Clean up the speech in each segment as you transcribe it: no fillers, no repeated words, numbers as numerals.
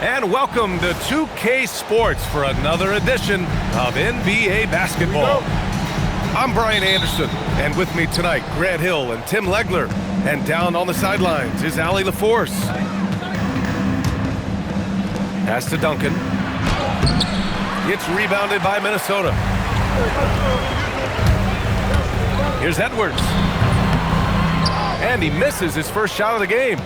And welcome to 2K Sports for another edition of NBA basketball. I'm Brian Anderson, and with me tonight, Grant Hill and Tim Legler. And down on the sidelines is Allie LaForce. Pass to Duncan. It's rebounded by Minnesota. Here's Edwards. And he misses his first shot of the game.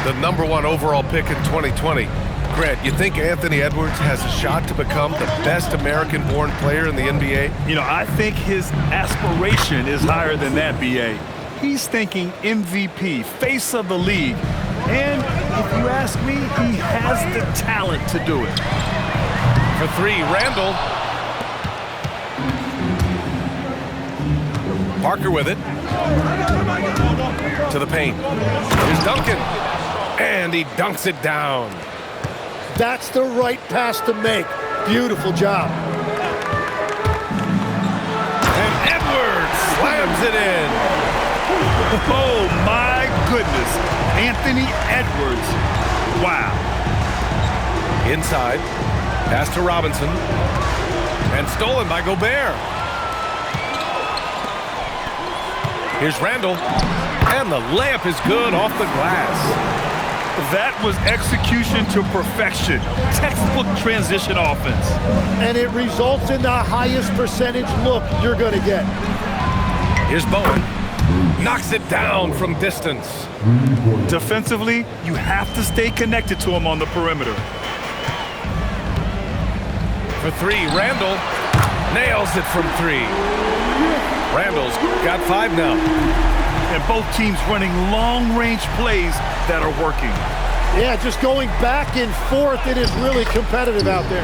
The #1 overall pick in 2020. Grant, you think Anthony Edwards has a shot to become the best American-born player in the NBA? You know, I think his aspiration is higher than that, B.A. He's thinking MVP, face of the league. And if you ask me, he has the talent to do it. For three, Randall. Parker with it. To the paint. Here's Duncan. And he dunks it down. That's the right pass to make. Beautiful job. And Edwards slams it in. Oh, my goodness. Anthony Edwards. Wow. Inside. Pass to Robinson. And stolen by Gobert. Here's Randall. And the layup is good off the glass. That was execution to perfection. Textbook transition offense. And it results in the highest percentage look you're going to get. Here's Bowen. Knocks it down from distance. Defensively, you have to stay connected to him on the perimeter. For three, Randall nails it from three. Randall's got 5 now. And both teams running long-range plays that are working. Yeah, just going back and forth. It is really competitive out there.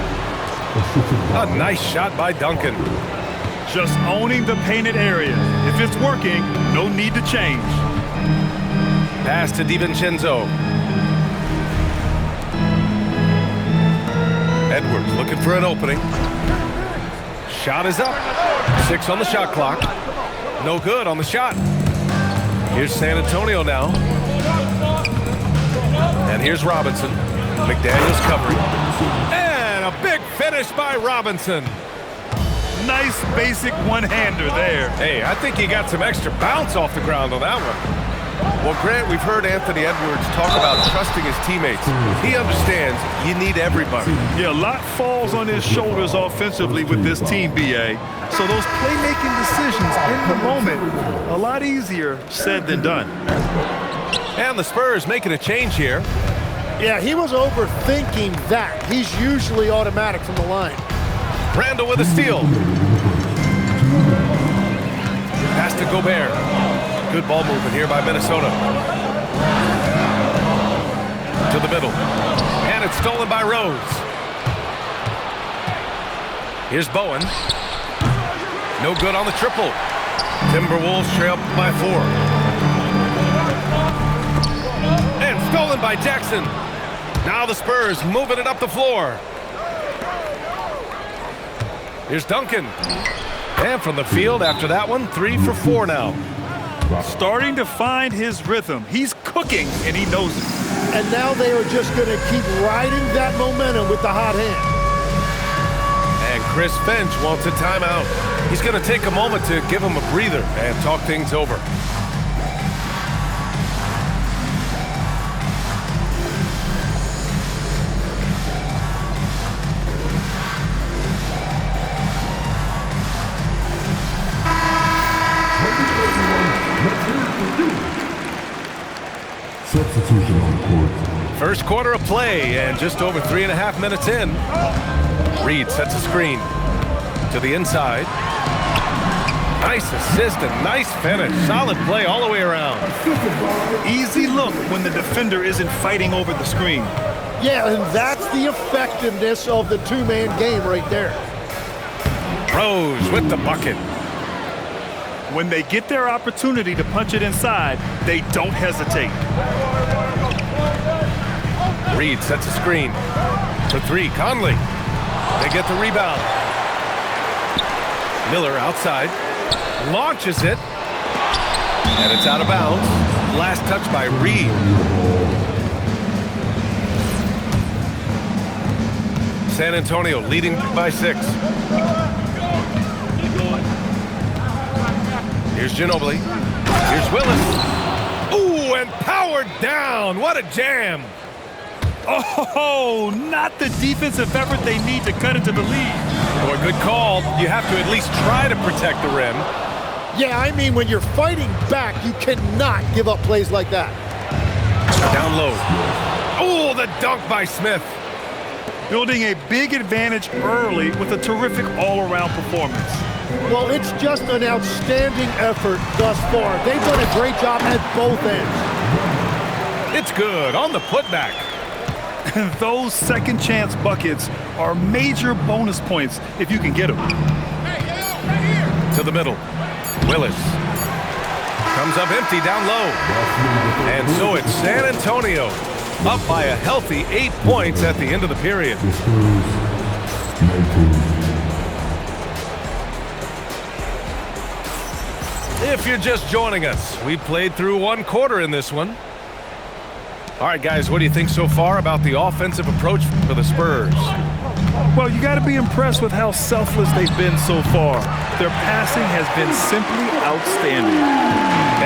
A nice shot by Duncan. Just owning the painted area. If it's working, no need to change. Pass to DiVincenzo. Edwards looking for an opening. Shot is up. 6 on the shot clock. No good on the shot. Here's San Antonio now. And here's Robinson. McDaniels covering. And a big finish by Robinson. Nice basic one-hander there. Hey, I think he got some extra bounce off the ground on that one. Well, Grant, we've heard Anthony Edwards talk about trusting his teammates. He understands you need everybody. Yeah, a lot falls on his shoulders offensively with this team, B.A. So those playmaking decisions in the moment, a lot easier said than done. And the Spurs making a change here. Yeah, he was overthinking that. He's usually automatic from the line. Randall with a steal. Pass to Gobert. Good ball movement here by Minnesota. To the middle. And it's stolen by Rose. Here's Bowen. No good on the triple. Timberwolves trail by 4. And stolen by Jackson. Now the Spurs moving it up the floor. Here's Duncan. And from the field after that one, 3 for 4 now. Starting to find his rhythm. He's cooking, and he knows it. And now they are just going to keep riding that momentum with the hot hand. And Chris Finch wants a timeout. He's going to take a moment to give him a breather and talk things over. Substitution on court. First quarter of play and just over 3.5 minutes in. Reed sets a screen to the inside. Nice assist and nice finish. Solid play all the way around. Easy look when the defender isn't fighting over the screen. Yeah, and that's the effectiveness of the two-man game right there. Rose with the bucket. When they get their opportunity to punch it inside, they don't hesitate. Reed sets a screen. For 3, Conley. They get the rebound. Miller outside. Launches it. And it's out of bounds. Last touch by Reed. San Antonio leading by 6. Here's Ginobili. Here's Willis. Ooh, and powered down. What a jam. Oh, not the defensive effort they need to cut into the lead. Boy, good call. You have to at least try to protect the rim. Yeah, I mean, when you're fighting back, you cannot give up plays like that. Down low. Oh, the dunk by Smith. Building a big advantage early with a terrific all-around performance. Well, it's just an outstanding effort thus far. They've done a great job at both ends. It's good on the putback. And those second chance buckets are major bonus points if you can get them. To the middle. Willis. Comes up empty down low. And so it's San Antonio up by a healthy 8 points at the end of the period. The Spurs 19. If you're just joining us, we played through 1 quarter in this one. All right, guys, what do you think so far about the offensive approach for the Spurs? Well, you got to be impressed with how selfless they've been so far. Their passing has been simply outstanding.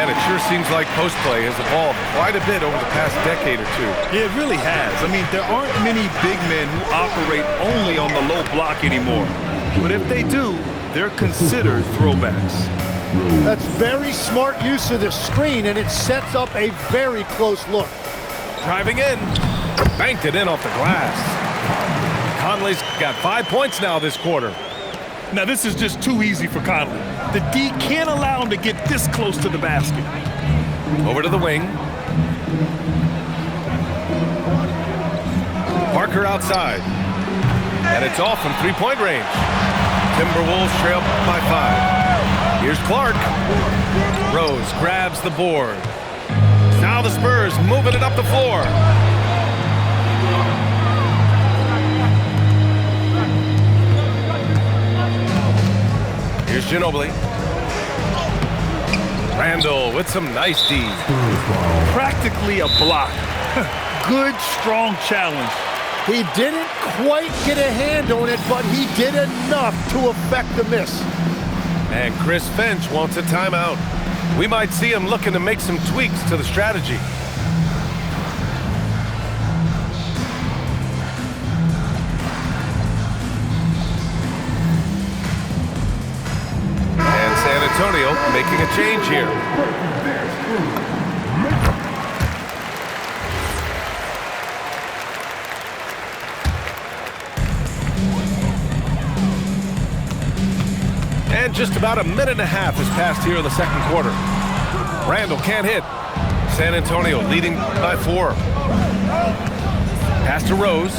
And it sure seems like post play has evolved quite a bit over the past decade or two. Yeah, it really has. I mean, there aren't many big men who operate only on the low block anymore. But if they do, they're considered throwbacks. That's very smart use of the screen, and it sets up a very close look. Driving in. Banked it in off the glass. Conley's got 5 points now this quarter. Now, this is just too easy for Conley. The D can't allow him to get this close to the basket. Over to the wing. Parker outside. And it's off from three-point range. Timberwolves trail by 5. Here's Clark. Rose grabs the board. Now the Spurs moving it up the floor. Here's Ginobili. Randall with some nice D. Practically a block. Good, strong challenge. He didn't quite get a hand on it, but he did enough to affect the miss. And Chris Finch wants a timeout. We might see him looking to make some tweaks to the strategy. And San Antonio making a change here. And just about a minute and a half has passed here in the second quarter. Randall can't hit. San Antonio leading by 4. Pass to Rose.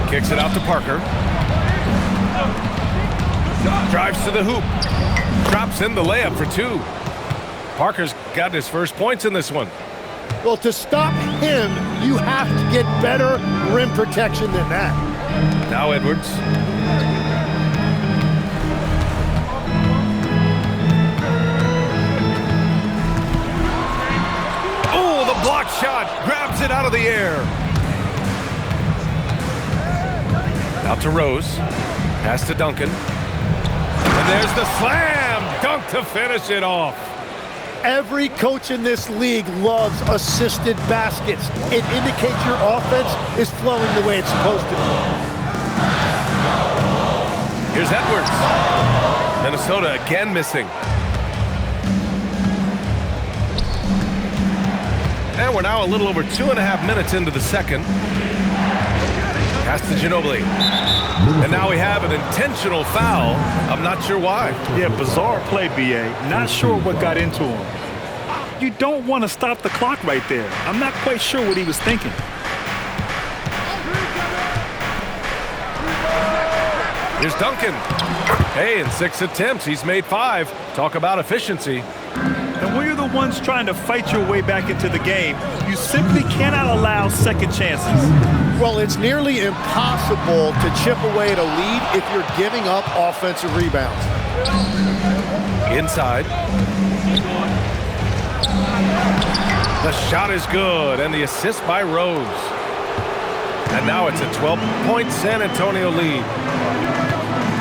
Kicks it out to Parker. Drives to the hoop. Drops in the layup for 2. Parker's got his first points in this one. Well, to stop him, you have to get better rim protection than that. Now Edwards. Block shot, grabs it out of the air. Out to Rose, pass to Duncan. And there's the slam dunk to finish it off. Every coach in this league loves assisted baskets. It indicates your offense is flowing the way it's supposed to. Here's Edwards. Minnesota again missing. And we're now a little over 2.5 minutes into the second. Pass to Ginobili. And now we have an intentional foul. I'm not sure why. Yeah, bizarre play, B.A. Not sure what got into him. You don't want to stop the clock right there. I'm not quite sure what he was thinking. Here's Duncan. Hey, in 6 attempts, he's made 5. Talk about efficiency. And when you're the ones trying to fight your way back into the game, you simply cannot allow second chances. Well, it's nearly impossible to chip away at a lead if you're giving up offensive rebounds. Inside. The shot is good, and the assist by Rose. And now it's a 12-point San Antonio lead.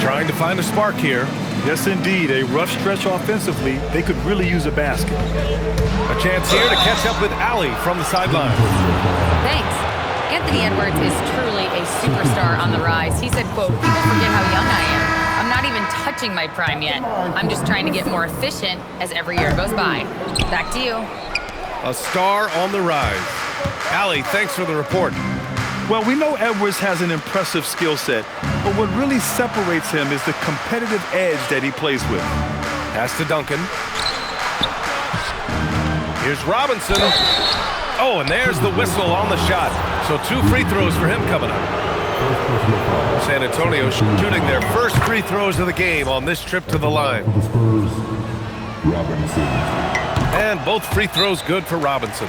Trying to find a spark here. Yes, indeed. A rough stretch offensively. They could really use a basket. A chance here to catch up with Allie from the sideline. Thanks. Anthony Edwards is truly a superstar on the rise. He said, quote, "People forget how young I am. I'm not even touching my prime yet. I'm just trying to get more efficient as every year goes by." Back to you. A star on the rise. Allie, thanks for the report. Well, we know Edwards has an impressive skill set, but what really separates him is the competitive edge that he plays with. Pass to Duncan. Here's Robinson. Oh, and there's the whistle on the shot. So 2 free throws for him coming up. San Antonio shooting their first free throws of the game on this trip to the line. For the Spurs, Robinson. And both free throws good for Robinson.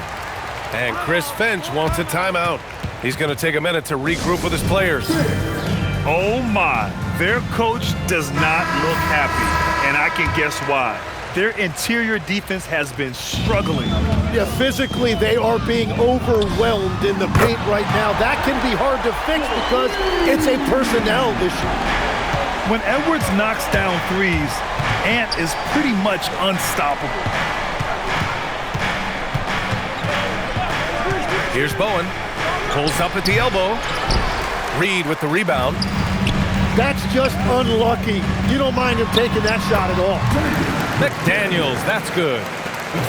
And Chris Finch wants a timeout. He's going to take a minute to regroup with his players. Oh my, their coach does not look happy, and I can guess why. Their interior defense has been struggling. Yeah, physically they are being overwhelmed in the paint right now. That can be hard to fix because it's a personnel issue. When Edwards knocks down threes, Ant is pretty much unstoppable. Here's Bowen. Pulls up at the elbow. Reed with the rebound. That's just unlucky. You don't mind him taking that shot at all. McDaniels, that's good.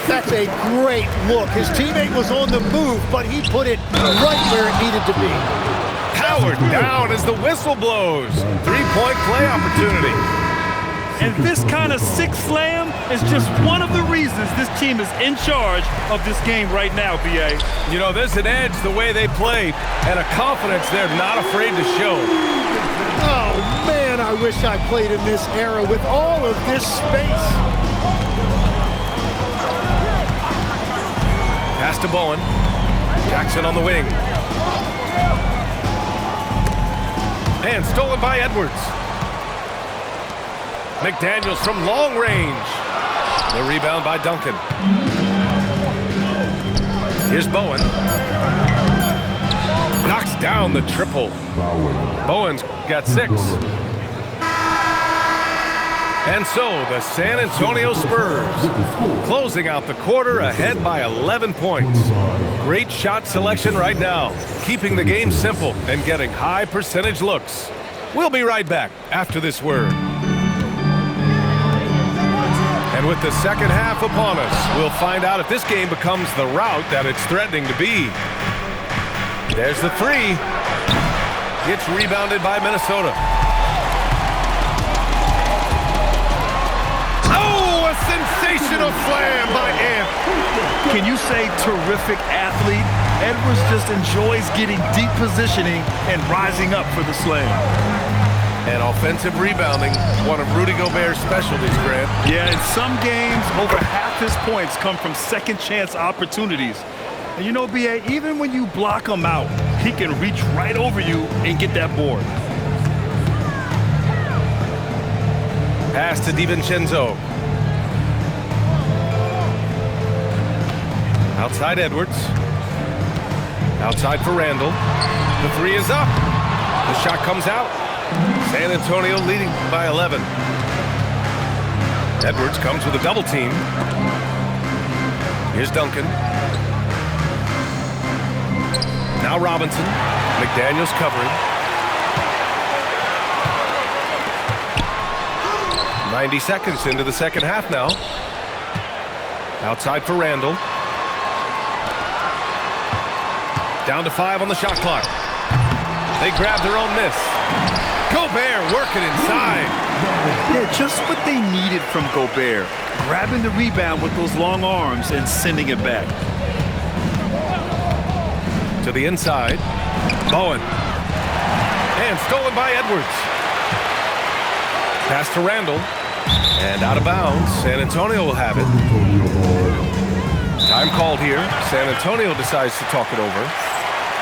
That's a great look. His teammate was on the move, but he put it right where it needed to be. Powered down as the whistle blows. 3-point play opportunity. And this kind of sick slam is just one of the reasons this team is in charge of this game right now, B.A. You know, there's an edge the way they play and a confidence they're not afraid to show. Oh, man, I wish I played in this era with all of this space. Pass to Bowen. Jackson on the wing. And stolen by Edwards. McDaniels from long range. The rebound by Duncan. Here's Bowen. Knocks down the triple. Bowen's got 6. And so the San Antonio Spurs closing out the quarter ahead by 11 points. Great shot selection right now, keeping the game simple and getting high percentage looks. We'll be right back after this word. And with the second half upon us, we'll find out if this game becomes the rout that it's threatening to be. There's the 3. It's rebounded by Minnesota. Oh, a sensational slam by Ant. Can you say terrific athlete? Edwards just enjoys getting deep positioning and rising up for the slam. And offensive rebounding, one of Rudy Gobert's specialties, Grant. Yeah, in some games, over half his points come from second chance opportunities. And you know, B.A., even when you block him out, he can reach right over you and get that board. Pass to DiVincenzo. Outside Edwards. Outside for Randall. The 3 is up. The shot comes out. San Antonio leading by 11. Edwards comes with a double team. Here's Duncan. Now Robinson. McDaniels covering. 90 seconds into the second half now. Outside for Randall. Down to 5 on the shot clock. They grab their own miss. Gobert working inside. Yeah, just what they needed from Gobert. Grabbing the rebound with those long arms and sending it back. To the inside. Bowen. And stolen by Edwards. Pass to Randall. And out of bounds. San Antonio will have it. Time called here. San Antonio decides to talk it over.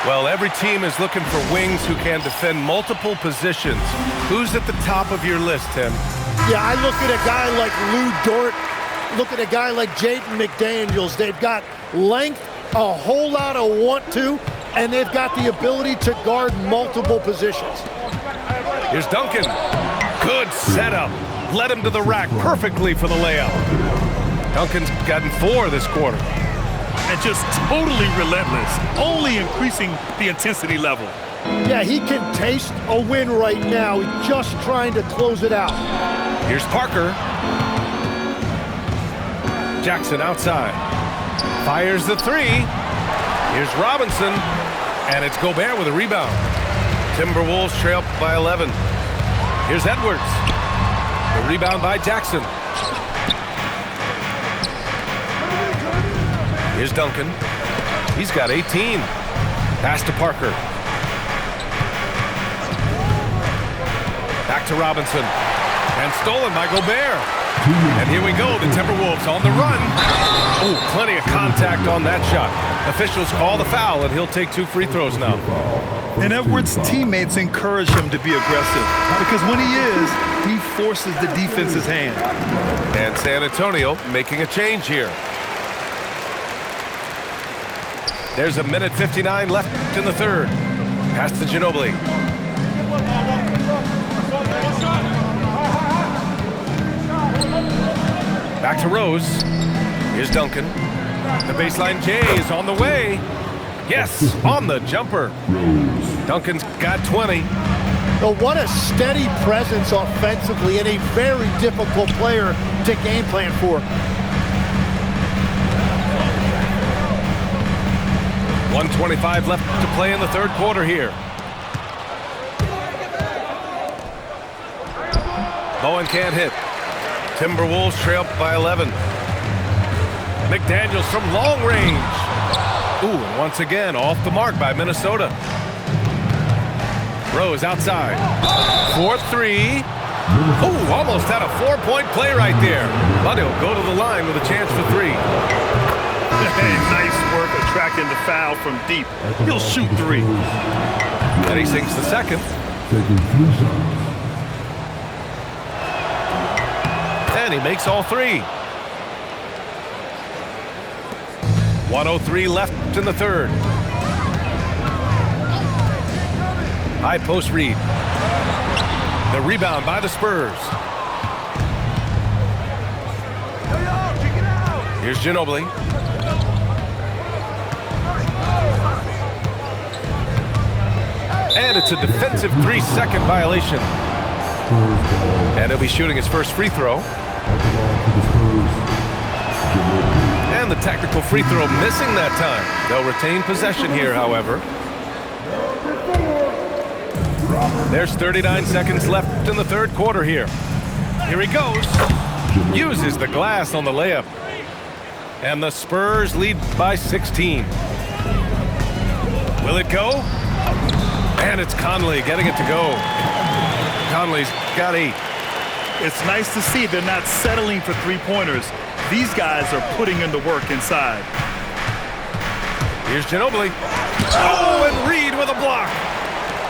Well, every team is looking for wings who can defend multiple positions. Who's at the top of your list, Tim? Yeah, I look at a guy like Lou Dort, look at a guy like Jaden McDaniels. They've got length, a whole lot of want to, and they've got the ability to guard multiple positions. Here's Duncan. Good setup. Led him to the rack perfectly for the layup. Duncan's gotten 4 this quarter. And just totally relentless, only increasing the intensity level. Yeah, he can taste a win right now. He's just trying to close it out. Here's Parker. Jackson outside. Fires the 3. Here's Robinson. And it's Gobert with a rebound. Timberwolves trail by 11. Here's Edwards. The rebound by Jackson. Here's Duncan. He's got 18. Pass to Parker. Back to Robinson. And stolen by Gobert. And here we go. The Timberwolves on the run. Oh, plenty of contact on that shot. Officials call the foul, and he'll take 2 free throws now. And Edwards' teammates encourage him to be aggressive because when he is, he forces the defense's hand. And San Antonio making a change here. There's a minute 59 left in the third. Pass to Ginobili. Back to Rose. Here's Duncan. The baseline J is on the way. Yes, on the jumper. Duncan's got 20. But what a steady presence offensively and a very difficult player to game plan for. 1:25 left to play in the third quarter here. Bowen can't hit. Timberwolves trail by 11. McDaniels from long range. Ooh, and once again off the mark by Minnesota. Rose outside. 4-3. Ooh, almost had a 4-point play right there. But he'll go to the line with a chance for 3. Hey, nice work attracting the foul from deep. He'll shoot 3. And he sinks the second. Taking 3 shots. And he makes all 3. 1:03 left in the third. High post read. The rebound by the Spurs. Here's Ginobili. And it's a defensive 3-second violation. And he'll be shooting his first free throw. And the technical free throw missing that time. They'll retain possession here, however. There's 39 seconds left in the third quarter here. Here he goes. Uses the glass on the layup. And the Spurs lead by 16. Will it go? And it's Conley getting it to go. Conley's got 8. It's nice to see they're not settling for 3-pointers. These guys are putting in the work inside. Here's Ginobili. Oh, and Reed with a block.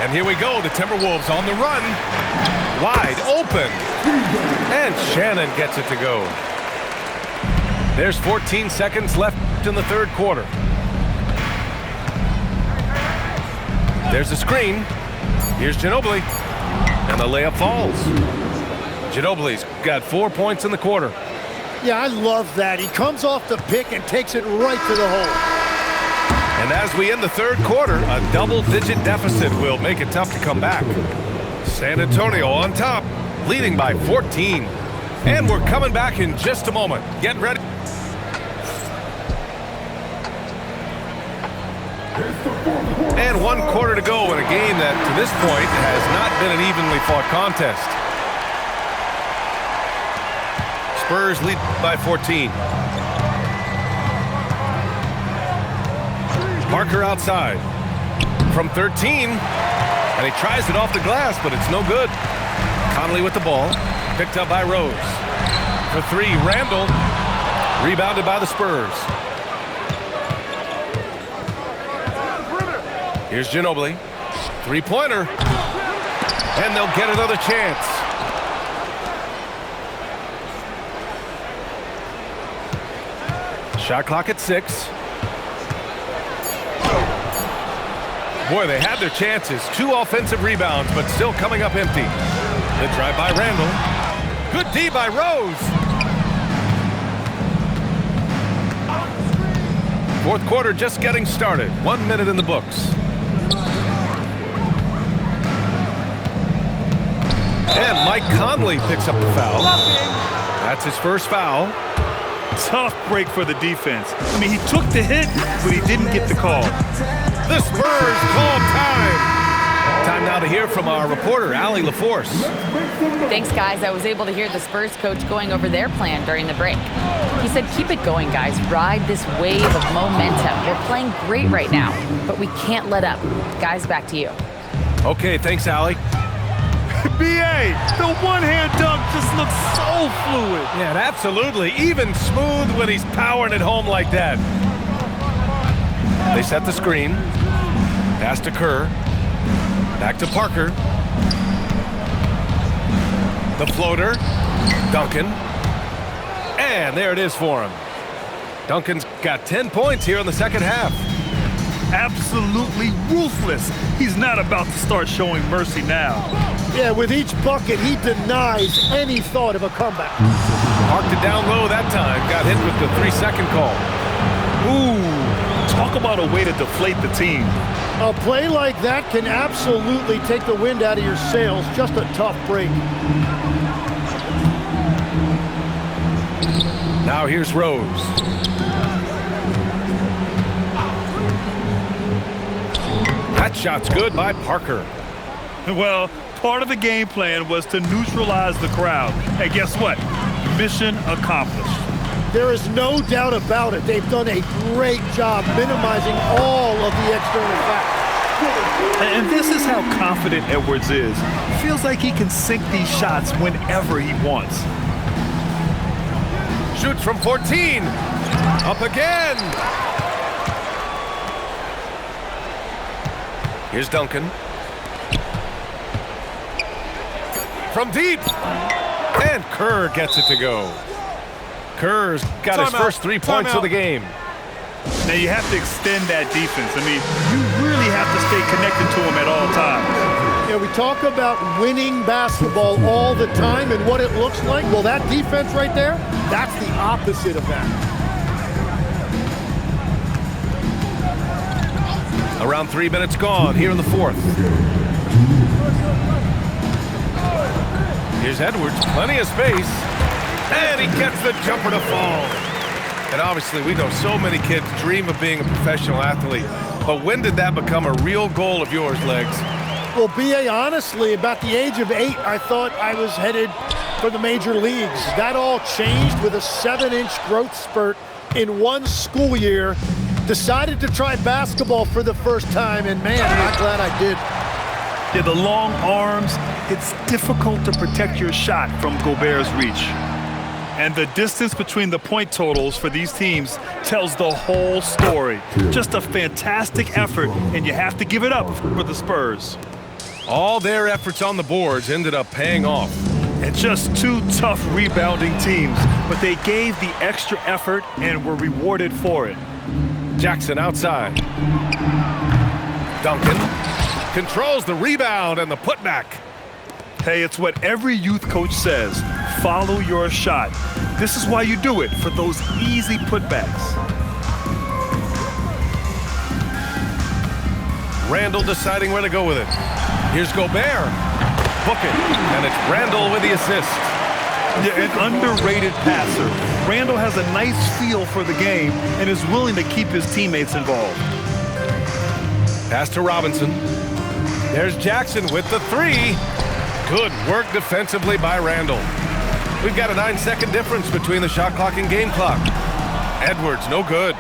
And here we go, the Timberwolves on the run. Wide open. And Shannon gets it to go. There's 14 seconds left in the third quarter. There's a screen. Here's Ginobili. And the layup falls. Ginobili's got 4 points in the quarter. Yeah, I love that. He comes off the pick and takes it right to the hole. And as we end the third quarter, a double-digit deficit will make it tough to come back. San Antonio on top, leading by 14. And we're coming back in just a moment. Get ready. And 1 quarter to go in a game that, to this point, has not been an evenly fought contest. Spurs lead by 14. Parker outside from 13, and he tries it off the glass, but it's no good. Conley with the ball, picked up by Rose. For 3, Randall, rebounded by the Spurs. Here's Ginobili, 3-pointer, and they'll get another chance. Shot clock at 6. Boy, they had their chances. 2 offensive rebounds, but still coming up empty. The drive by Randall. Good D by Rose. Fourth quarter just getting started. 1 minute in the books. And Mike Conley picks up the foul. That's his first foul. Tough break for the defense. I mean, he took the hit, but he didn't get the call. The Spurs call time. Time now to hear from our reporter, Allie LaForce. Thanks, guys. I was able to hear the Spurs coach going over their plan during the break. He said, keep it going, guys. Ride this wave of momentum. We're playing great right now, but we can't let up. Guys, back to you. Okay, thanks, Allie. B.A., the one-hand dunk just looks so fluid. Yeah, absolutely. Even smooth when he's powering it home like that. They set the screen. Pass to Kerr. Back to Parker. The floater. Duncan. And there it is for him. Duncan's got 10 points here in the second half. Absolutely ruthless. He's not about to start showing mercy now. Yeah, with each bucket, he denies any thought of a comeback. Marked it down low that time. Got hit with the 3-second call. Ooh, talk about a way to deflate the team. A play like that can absolutely take the wind out of your sails. Just a tough break. Now here's Rose. That shot's good by Parker. Well, part of the game plan was to neutralize the crowd. Hey, guess what? Mission accomplished. There is no doubt about it. They've done a great job minimizing all of the external factors. And this is how confident Edwards is. Feels like he can sink these shots whenever he wants. Shoots from 14. Up again. Here's Duncan. From deep. And Kerr gets it to go. Kerr's got his first 3 points of the game. Now you have to extend that defense. I mean, you really have to stay connected to him at all times. Yeah, we talk about winning basketball all the time and what it looks like. Well, that defense right there, that's the opposite of that. Around 3 minutes gone here in the fourth. Here's Edwards, plenty of space. And he gets the jumper to fall. And obviously, we know so many kids dream of being a professional athlete. But when did that become a real goal of yours, Legs? Well, B.A., honestly, about the age of 8, I thought I was headed for the major leagues. That all changed with a 7-inch growth spurt in one school year. Decided to try basketball for the first time, and man, I'm glad I did. Yeah, the long arms, it's difficult to protect your shot from Gobert's reach. And the distance between the point totals for these teams tells the whole story. Just a fantastic effort, and you have to give it up for the Spurs. All their efforts on the boards ended up paying off. And just 2 tough rebounding teams, but they gave the extra effort and were rewarded for it. Jackson outside. Duncan controls the rebound and the putback. Hey, it's what every youth coach says. Follow your shot. This is why you do it, for those easy putbacks. Randall deciding where to go with it. Here's Gobert. Book it. And it's Randall with the assist. Yeah, an underrated passer. Randall has a nice feel for the game and is willing to keep his teammates involved. Pass to Robinson. There's Jackson with the 3. Good work defensively by Randall. We've got a 9-second difference between the shot clock and game clock. Edwards, no good.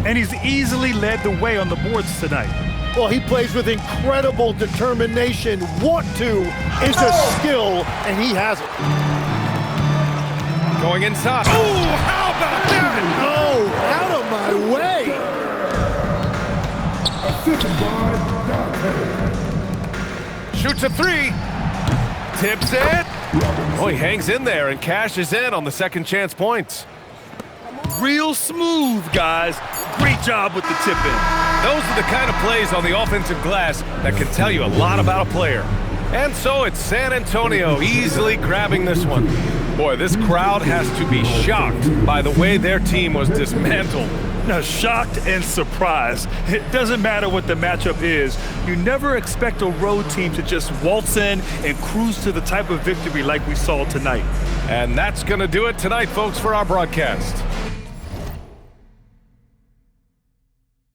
And he's easily led the way on the boards tonight. Well, he plays with incredible determination. Want to is a skill, and he has it. Going inside. Oh, how about that? Oh, out of my way. Shoots a 3. Tips it. Oh, he hangs in there and cashes in on the second chance points. Real smooth, guys. Great job with the tip-in. Those are the kind of plays on the offensive glass that can tell you a lot about a player. And so it's San Antonio easily grabbing this one. Boy, this crowd has to be shocked by the way their team was dismantled. Now, shocked and surprised. It doesn't matter what the matchup is. You never expect a road team to just waltz in and cruise to the type of victory like we saw tonight. And that's going to do it tonight, folks, for our broadcast.